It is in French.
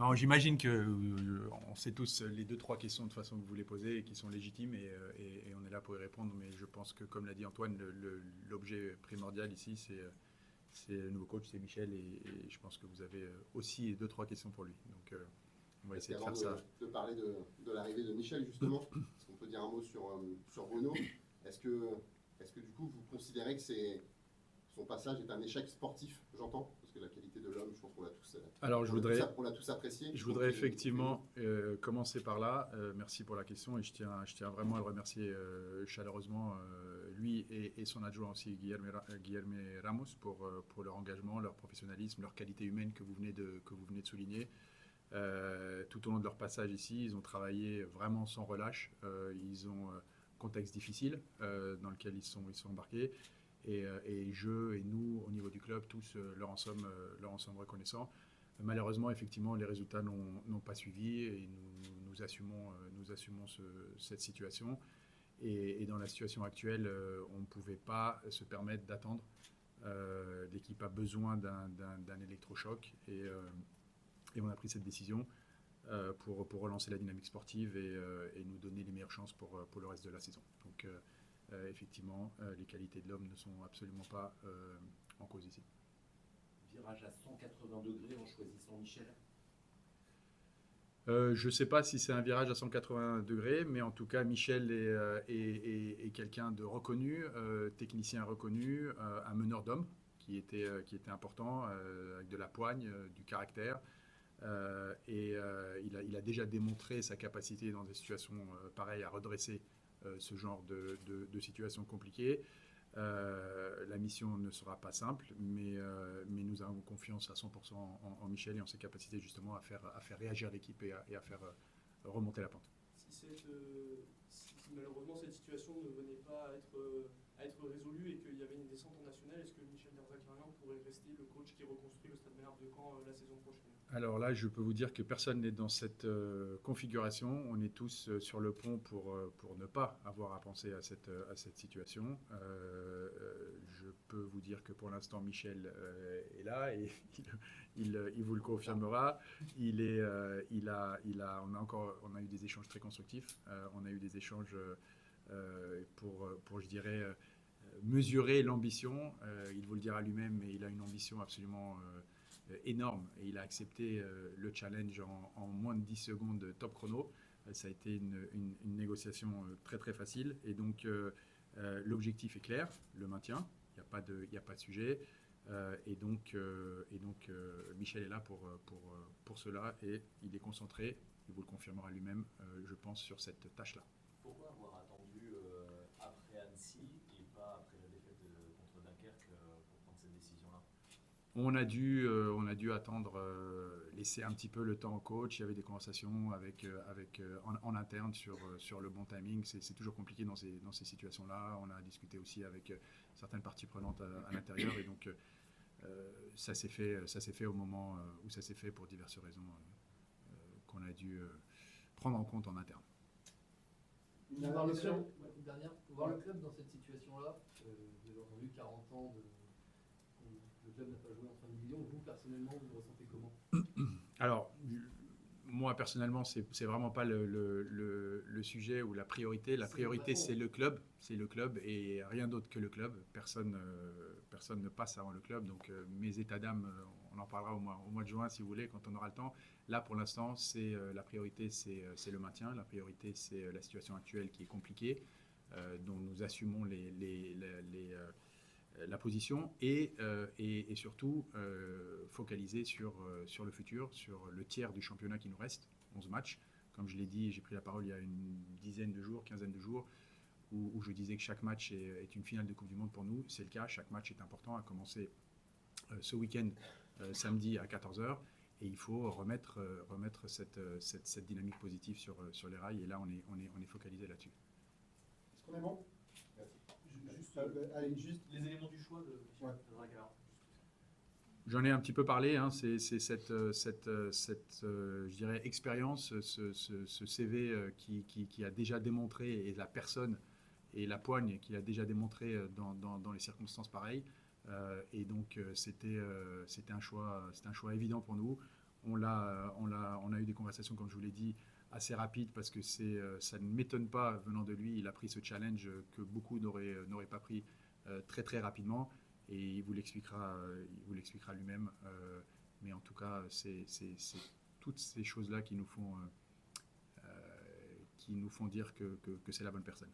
Non, j'imagine que on sait tous les deux, trois questions de toute façon que vous voulez poser et qui sont légitimes et on est là pour y répondre. Mais je pense que, comme l'a dit Antoine, l'objet primordial ici, c'est le nouveau coach, c'est Michel et je pense que vous avez aussi deux, trois questions pour lui. Donc, on va Est-ce essayer de qu'avant faire ça. de parler de l'arrivée de Michel, justement, est-ce qu'on peut dire un mot sur Bruno? Est-ce que, est-ce que du coup, vous considérez que son passage est un échec sportif, j'entends? Parce que la qualité de l'homme, je pense qu'on l'a tous, Alors, on l'a tous apprécié. je Y voudrais compris nous. effectivement commencer par là. Merci pour la question et je tiens vraiment à le remercier chaleureusement, lui et son adjoint aussi, Guillermo Ramos, pour leur engagement, leur professionnalisme, leur qualité humaine que vous venez de souligner. Tout au long de leur passage ici, ils ont travaillé vraiment sans relâche. Ils ont un contexte difficile dans lequel ils sont embarqués. Et je et nous, au niveau du club, tous leur en sommes reconnaissants. Malheureusement, effectivement, les résultats n'ont pas suivi et nous assumons cette situation. Et dans la situation actuelle, on ne pouvait pas se permettre d'attendre. L'équipe a besoin d'un électrochoc et on a pris cette décision pour relancer la dynamique sportive et nous donner les meilleures chances pour le reste de la saison. Donc, effectivement, les qualités de l'homme ne sont absolument pas en cause ici. Virage à 180 degrés en choisissant Michel. Je ne sais pas si c'est un virage à 180 degrés, mais en tout cas, Michel est quelqu'un de reconnu, technicien reconnu, un meneur d'hommes qui était important, avec de la poigne, du caractère. Il a déjà démontré sa capacité dans des situations pareilles à redresser ce genre de situations compliquées. La mission ne sera pas simple, mais nous avons confiance à 100% en Michel et en ses capacités justement à faire réagir l'équipe et à faire remonter la pente. Si malheureusement cette situation ne venait pas à être résolue et qu'il y avait une descente en national, est-ce que Michel Derzakarian pourrait rester le coach qui reconstruit le Stade Malherbe de Caen la saison prochaine? Alors là, je peux vous dire que personne n'est dans cette configuration. On est tous sur le pont pour ne pas avoir à penser à cette situation. Je peux vous dire que pour l'instant, Michel est là et il vous le confirmera. On a eu des échanges très constructifs. On a eu des échanges pour je dirais, mesurer l'ambition. Il vous le dira lui-même, mais il a une ambition absolument énorme et il a accepté le challenge en moins de 10 secondes top chrono. Ça a été une négociation très très facile et donc l'objectif est clair, le maintien, il n'y a pas de sujet et donc Michel est là pour cela et il est concentré, il vous le confirmera lui-même, je pense, sur cette tâche-là. Pourquoi avoir attendu après Annecy et pas après la défaite contre Dunkerque pour prendre cette décision-là? On a dû attendre, laisser un petit peu le temps au coach. Il y avait des conversations en interne sur le bon timing. C'est toujours compliqué dans ces situations-là. On a discuté aussi avec certaines parties prenantes à l'intérieur. Et donc, ça s'est fait au moment où ça s'est fait pour diverses raisons qu'on a dû prendre en compte en interne. Une dernière question. Une dernière. Voir le club dans cette situation-là, vous avez entendu 40 ans le club n'a pas joué en fin de division. Vous, personnellement, vous le ressentez comment? Alors, moi, personnellement, c'est vraiment pas le sujet ou la priorité. La priorité, c'est le club. C'est le club et rien d'autre que le club. Personne ne passe avant le club. Donc, mes états d'âme, on en parlera au mois de juin, si vous voulez, quand on aura le temps. Là, pour l'instant, la priorité, c'est le maintien. La priorité, c'est la situation actuelle qui est compliquée, dont nous assumons la position et surtout focaliser sur le futur, sur le tiers du championnat qui nous reste, 11 matchs. Comme je l'ai dit, j'ai pris la parole il y a une dizaine de jours, quinzaine de jours, où je disais que chaque match est une finale de Coupe du Monde pour nous. C'est le cas, chaque match est important, à commencer ce week-end, samedi à 14h. Et il faut remettre cette dynamique positive sur les rails. Et là, on est focalisé là-dessus. Est-ce qu'on est bon? Juste les éléments du choix de Michel Derzakarian. J'en ai un petit peu parlé, hein, c'est cette je dirais, expérience, ce CV qui a déjà démontré, et la personne et la poigne qui a déjà démontré dans les circonstances pareilles. Et donc c'était un choix évident pour nous. on a eu des conversations, comme je vous l'ai dit, assez rapides parce que ça ne m'étonne pas venant de lui. Il a pris ce challenge que beaucoup n'auraient pas pris très très rapidement et il vous l'expliquera lui-même. Mais en tout cas, c'est toutes ces choses-là qui nous font dire que c'est la bonne personne.